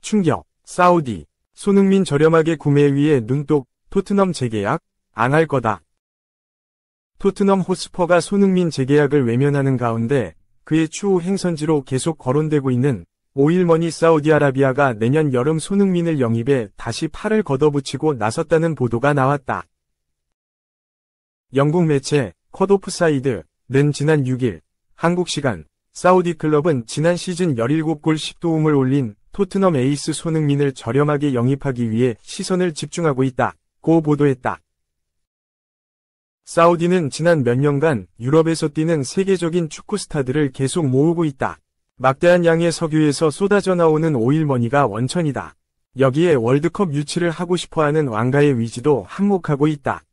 충격, 사우디, 손흥민 저렴하게 구매 위에 눈독, 토트넘 재계약? 안 할 거다. 토트넘 호스퍼가 손흥민 재계약을 외면하는 가운데 그의 추후 행선지로 계속 거론되고 있는 오일머니 사우디아라비아가 내년 여름 손흥민을 영입해 다시 팔을 걷어붙이고 나섰다는 보도가 나왔다. 영국 매체 컷오프사이드는 지난 6일 한국 시간 사우디 클럽은 지난 시즌 17골 10도움을 올린 토트넘 에이스 손흥민을 저렴하게 영입하기 위해 시선을 집중하고 있다고 보도했다. 사우디는 지난 몇 년간 유럽에서 뛰는 세계적인 축구 스타들을 계속 모으고 있다. 막대한 양의 석유에서 쏟아져 나오는 오일머니가 원천이다. 여기에 월드컵 유치를 하고 싶어하는 왕가의 위지도 한몫하고 있다.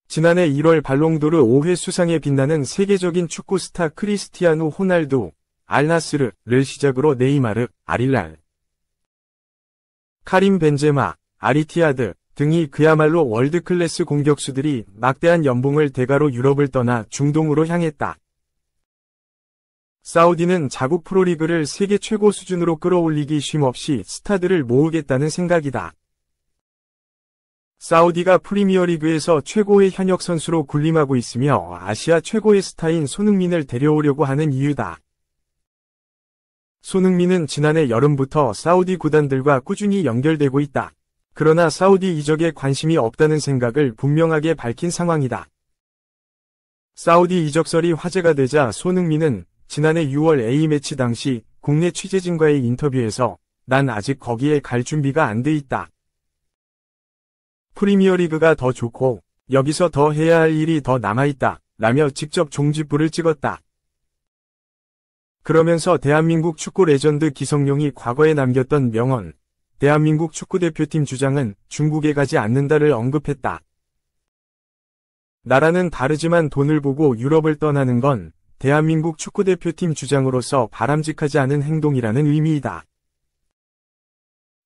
지난해 1월 발롱도르 5회 수상에 빛나는 세계적인 축구 스타 크리스티아누 호날두, 알나스르를 시작으로 네이마르, 아릴랄, 카림 벤제마, 아리티아드 등이 그야말로 월드클래스 공격수들이 막대한 연봉을 대가로 유럽을 떠나 중동으로 향했다. 사우디는 자국 프로리그를 세계 최고 수준으로 끌어올리기 쉼없이 스타들을 모으겠다는 생각이다. 사우디가 프리미어리그에서 최고의 현역 선수로 군림하고 있으며 아시아 최고의 스타인 손흥민을 데려오려고 하는 이유다. 손흥민은 지난해 여름부터 사우디 구단들과 꾸준히 연결되고 있다. 그러나 사우디 이적에 관심이 없다는 생각을 분명하게 밝힌 상황이다. 사우디 이적설이 화제가 되자 손흥민은 지난해 6월 A매치 당시 국내 취재진과의 인터뷰에서 난 아직 거기에 갈 준비가 안 돼 있다. 프리미어리그가 더 좋고 여기서 더 해야 할 일이 더 남아있다 라며 직접 종지부를 찍었다. 그러면서 대한민국 축구 레전드 기성용이 과거에 남겼던 명언, 대한민국 축구대표팀 주장은 중국에 가지 않는다를 언급했다. 나라는 다르지만 돈을 보고 유럽을 떠나는 건 대한민국 축구대표팀 주장으로서 바람직하지 않은 행동이라는 의미이다.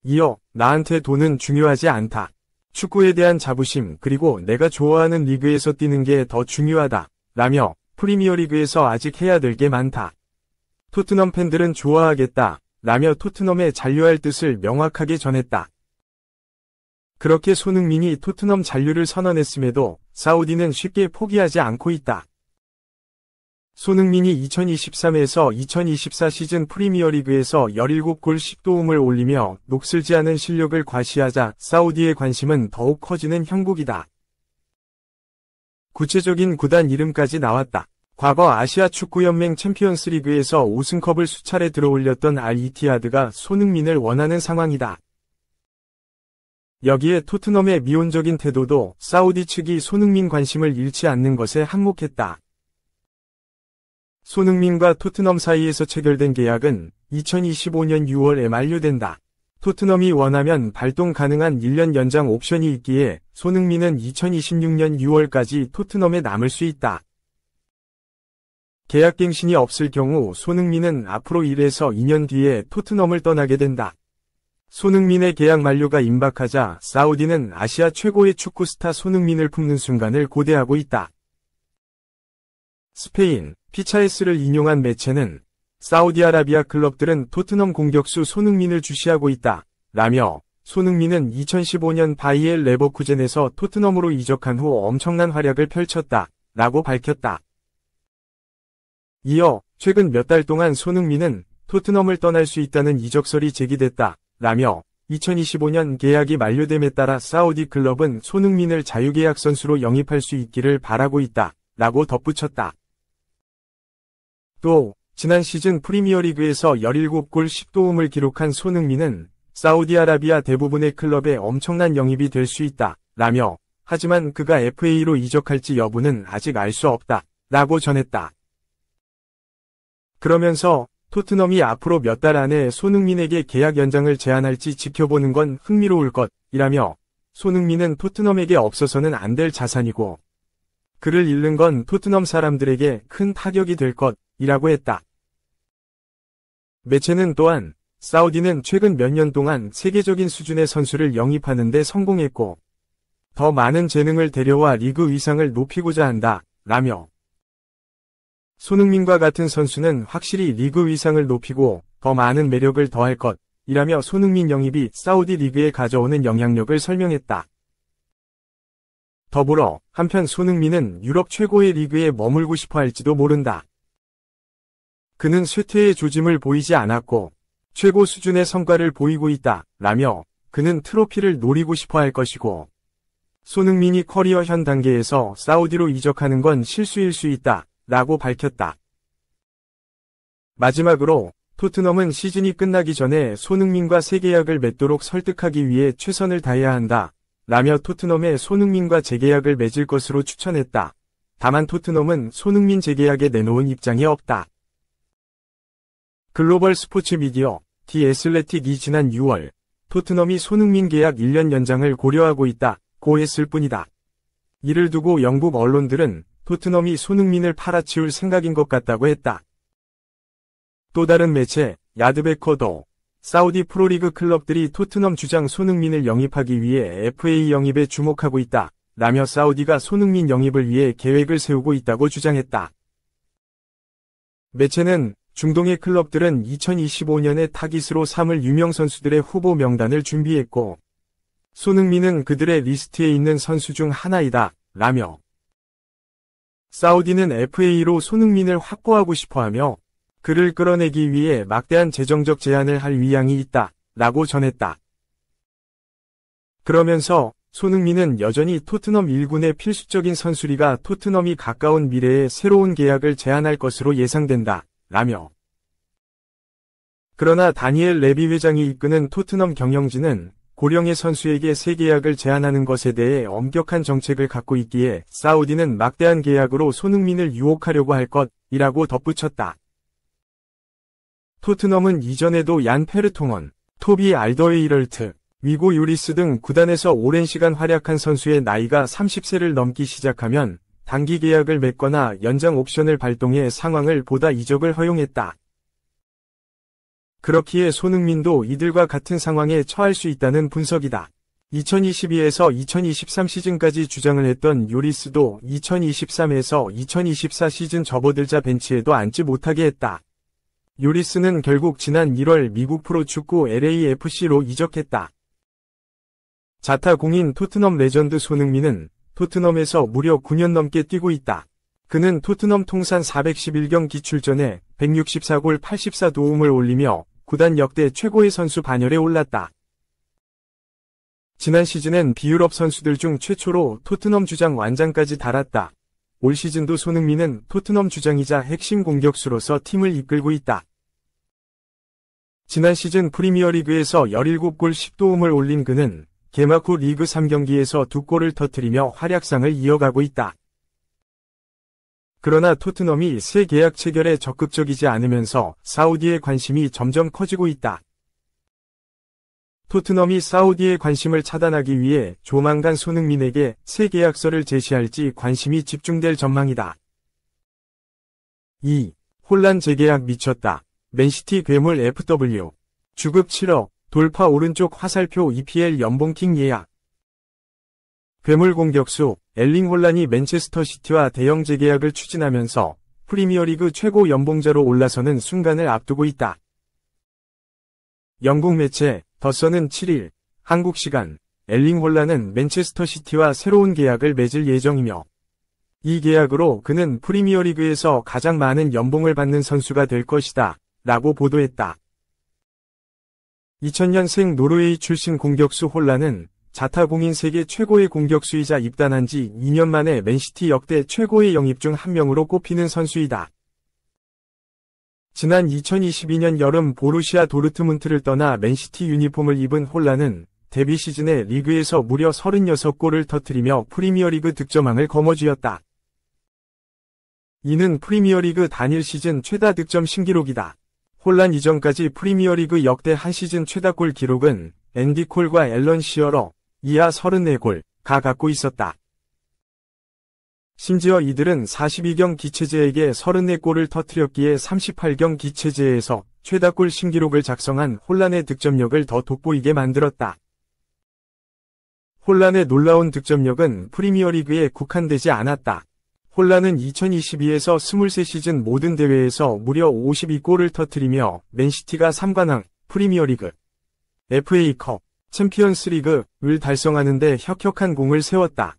이어 나한테 돈은 중요하지 않다. 축구에 대한 자부심 그리고 내가 좋아하는 리그에서 뛰는 게 더 중요하다 라며 프리미어리그에서 아직 해야 될 게 많다. 토트넘 팬들은 좋아하겠다 라며 토트넘에 잔류할 뜻을 명확하게 전했다. 그렇게 손흥민이 토트넘 잔류를 선언했음에도 사우디는 쉽게 포기하지 않고 있다. 손흥민이 2023에서 2024 시즌 프리미어리그에서 17골 10도움을 올리며 녹슬지 않은 실력을 과시하자 사우디의 관심은 더욱 커지는 형국이다. 구체적인 구단 이름까지 나왔다. 과거 아시아 축구연맹 챔피언스리그에서 우승컵을 수차례 들어올렸던 알-이티하드가 손흥민을 원하는 상황이다. 여기에 토트넘의 미온적인 태도도 사우디 측이 손흥민 관심을 잃지 않는 것에 한몫했다. 손흥민과 토트넘 사이에서 체결된 계약은 2025년 6월에 만료된다. 토트넘이 원하면 발동 가능한 1년 연장 옵션이 있기에 손흥민은 2026년 6월까지 토트넘에 남을 수 있다. 계약갱신이 없을 경우 손흥민은 앞으로 1에서 2년 뒤에 토트넘을 떠나게 된다. 손흥민의 계약 만료가 임박하자 사우디는 아시아 최고의 축구 스타 손흥민을 품는 순간을 고대하고 있다. 스페인 피차에스를 인용한 매체는 사우디아라비아 클럽들은 토트넘 공격수 손흥민을 주시하고 있다 라며 손흥민은 2015년 바이엘 레버쿠젠에서 토트넘으로 이적한 후 엄청난 활약을 펼쳤다 라고 밝혔다. 이어 최근 몇 달 동안 손흥민은 토트넘을 떠날 수 있다는 이적설이 제기됐다 라며 2025년 계약이 만료됨에 따라 사우디 클럽은 손흥민을 자유계약 선수로 영입할 수 있기를 바라고 있다 라고 덧붙였다. 또 지난 시즌 프리미어리그에서 17골 10도움을 기록한 손흥민은 사우디아라비아 대부분의 클럽에 엄청난 영입이 될 수 있다 라며 하지만 그가 FA로 이적할지 여부는 아직 알 수 없다 라고 전했다. 그러면서 토트넘이 앞으로 몇 달 안에 손흥민에게 계약 연장을 제안할지 지켜보는 건 흥미로울 것이라며 손흥민은 토트넘에게 없어서는 안 될 자산이고 그를 잃는 건 토트넘 사람들에게 큰 타격이 될 것이라고 했다. 매체는 또한 사우디는 최근 몇 년 동안 세계적인 수준의 선수를 영입하는 데 성공했고 더 많은 재능을 데려와 리그 위상을 높이고자 한다 라며 손흥민과 같은 선수는 확실히 리그 위상을 높이고 더 많은 매력을 더할 이라며 손흥민 영입이 사우디 리그에 가져오는 영향력을 설명했다. 더불어 한편 손흥민은 유럽 최고의 리그에 머물고 싶어 할지도 모른다. 그는 쇠퇴의 조짐을 보이지 않았고 최고 수준의 성과를 보이고 있다. 라며 그는 트로피를 노리고 싶어 할 것이고 손흥민이 커리어 현 단계에서 사우디로 이적하는 건 실수일 수 있다. 라고 밝혔다. 마지막으로 토트넘은 시즌이 끝나기 전에 손흥민과 새 계약을 맺도록 설득하기 위해 최선을 다해야 한다. 라며 토트넘에 손흥민과 재계약을 맺을 것으로 추천했다. 다만 토트넘은 손흥민 재계약에 내놓은 입장이 없다. 글로벌 스포츠 미디어 디 애슬레틱이 지난 6월 토트넘이 손흥민 계약 1년 연장을 고려하고 있다고 했을 뿐이다. 이를 두고 영국 언론들은 토트넘이 손흥민을 팔아치울 생각인 것 같다고 했다. 또 다른 매체 야드베커도 사우디 프로리그 클럽들이 토트넘 주장 손흥민을 영입하기 위해 FA 영입에 주목하고 있다. 라며 사우디가 손흥민 영입을 위해 계획을 세우고 있다고 주장했다. 매체는 중동의 클럽들은 2025년에 타깃으로 삼을 유명 선수들의 후보 명단을 준비했고 손흥민은 그들의 리스트에 있는 선수 중 하나이다. 라며 사우디는 FA로 손흥민을 확보하고 싶어하며 그를 끌어내기 위해 막대한 재정적 제안을 할 의향이 있다. 라고 전했다. 그러면서 손흥민은 여전히 토트넘 1군의 필수적인 선수리가 토트넘이 가까운 미래에 새로운 계약을 제안할 것으로 예상된다. 라며 그러나 다니엘 레비 회장이 이끄는 토트넘 경영진은 고령의 선수에게 새 계약을 제안하는 것에 대해 엄격한 정책을 갖고 있기에 사우디는 막대한 계약으로 손흥민을 유혹하려고 할 것이라고 덧붙였다. 토트넘은 이전에도 얀 페르통원, 토비 알더웨이럴트, 위고 요리스 등 구단에서 오랜 시간 활약한 선수의 나이가 30세를 넘기 시작하면 단기 계약을 맺거나 연장 옵션을 발동해 상황을 보다 이적을 허용했다. 그렇기에 손흥민도 이들과 같은 상황에 처할 수 있다는 분석이다. 2022에서 2023 시즌까지 주장을 했던 요리스도 2023에서 2024 시즌 접어들자 벤치에도 앉지 못하게 했다. 요리스는 결국 지난 1월 미국 프로축구 LAFC로 이적했다. 자타 공인 토트넘 레전드 손흥민은 토트넘에서 무려 9년 넘게 뛰고 있다. 그는 토트넘 통산 411경기 출전에 164골 84도움을 올리며 구단 역대 최고의 선수 반열에 올랐다. 지난 시즌엔 비유럽 선수들 중 최초로 토트넘 주장 완장까지 달았다. 올 시즌도 손흥민은 토트넘 주장이자 핵심 공격수로서 팀을 이끌고 있다. 지난 시즌 프리미어리그에서 17골 10도움을 올린 그는 개막 후 리그 3경기에서 2골을 터뜨리며 활약상을 이어가고 있다. 그러나 토트넘이 새 계약 체결에 적극적이지 않으면서 사우디의 관심이 점점 커지고 있다. 토트넘이 사우디의 관심을 차단하기 위해 조만간 손흥민에게 새 계약서를 제시할지 관심이 집중될 전망이다. 2. 혼란 재계약 미쳤다. 맨시티 괴물 FW. 주급 7억, 돌파 오른쪽 화살표 EPL 연봉킹 예약. 괴물 공격수 엘링 홀란이 맨체스터 시티와 대형 재계약을 추진하면서 프리미어리그 최고 연봉자로 올라서는 순간을 앞두고 있다. 영국 매체 더선은 7일 한국 시간 엘링 홀란은 맨체스터 시티와 새로운 계약을 맺을 예정이며 이 계약으로 그는 프리미어리그에서 가장 많은 연봉을 받는 선수가 될 것이다. 라고 보도했다. 2000년생 노르웨이 출신 공격수 홀란은 자타 공인 세계 최고의 공격수이자 입단한 지 2년 만에 맨시티 역대 최고의 영입 중 한 명으로 꼽히는 선수이다. 지난 2022년 여름 보루시아 도르트문트를 떠나 맨시티 유니폼을 입은 홀란은 데뷔 시즌에 리그에서 무려 36골을 터뜨리며 프리미어리그 득점왕을 거머쥐었다. 이는 프리미어리그 단일 시즌 최다 득점 신기록이다. 홀란 이전까지 프리미어리그 역대 한 시즌 최다골 기록은 앤디 콜과 앨런 시어러, 이하 34골가 갖고 있었다. 심지어 이들은 42경 기체제에게 34골을 터뜨렸기에 38경 기체제에서 최다골 신기록을 작성한 홀란의 득점력을 더 돋보이게 만들었다. 홀란의 놀라운 득점력은 프리미어리그에 국한되지 않았다. 홀란은 2022에서 23시즌 모든 대회에서 무려 52골을 터뜨리며 맨시티가 3관왕, 프리미어리그 FA컵, 챔피언스리그를 달성하는 데 혁혁한 공을 세웠다.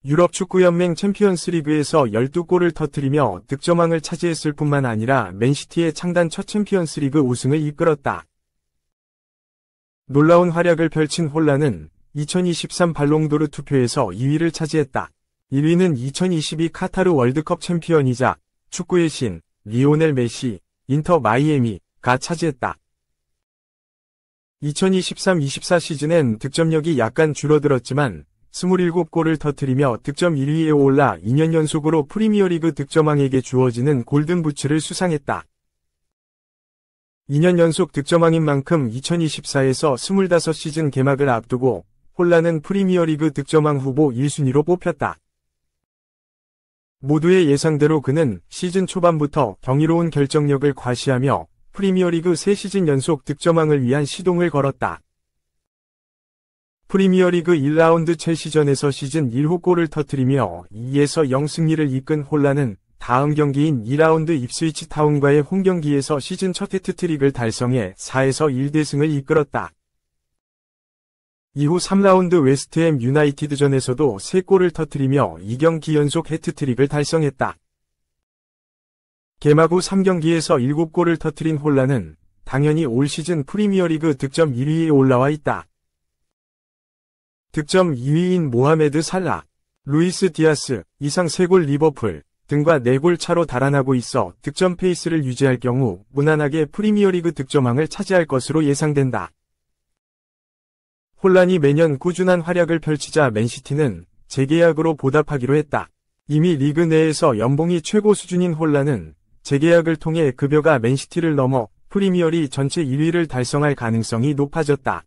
유럽 축구연맹 챔피언스리그에서 12골을 터뜨리며 득점왕을 차지했을 뿐만 아니라 맨시티의 창단 첫 챔피언스리그 우승을 이끌었다. 놀라운 활약을 펼친 홀란은 2023 발롱도르 투표에서 2위를 차지했다. 1위는 2022 카타르 월드컵 챔피언이자 축구의 신 리오넬 메시, 인터 마이애미가 차지했다. 2023-24 시즌엔 득점력이 약간 줄어들었지만 27골을 터뜨리며 득점 1위에 올라 2년 연속으로 프리미어리그 득점왕에게 주어지는 골든부츠를 수상했다. 2년 연속 득점왕인 만큼 2024에서 25시즌 개막을 앞두고 홀란은 프리미어리그 득점왕 후보 1순위로 뽑혔다. 모두의 예상대로 그는 시즌 초반부터 경이로운 결정력을 과시하며 프리미어리그 3시즌 연속 득점왕을 위한 시동을 걸었다. 프리미어리그 1라운드 첼시전에서 시즌 1호 골을 터뜨리며 2에서 0 승리를 이끈 홀란은 다음 경기인 2라운드 입스위치 타운과의 홈경기에서 시즌 첫 해트트릭을 달성해 4에서 1대승을 이끌었다. 이후 3라운드 웨스트햄 유나이티드전에서도 3골을 터뜨리며 2경기 연속 해트트릭을 달성했다. 개막 후 3경기에서 7골을 터뜨린 홀란은 당연히 올 시즌 프리미어리그 득점 1위에 올라와 있다. 득점 2위인 모하메드 살라, 루이스 디아스, 이상 3골 리버풀 등과 4골 차로 달아나고 있어 득점 페이스를 유지할 경우 무난하게 프리미어리그 득점왕을 차지할 것으로 예상된다. 홀란이 매년 꾸준한 활약을 펼치자 맨시티는 재계약으로 보답하기로 했다. 이미 리그 내에서 연봉이 최고 수준인 홀란은 재계약을 통해 급여가 맨시티를 넘어 프리미어리 전체 1위를 달성할 가능성이 높아졌다.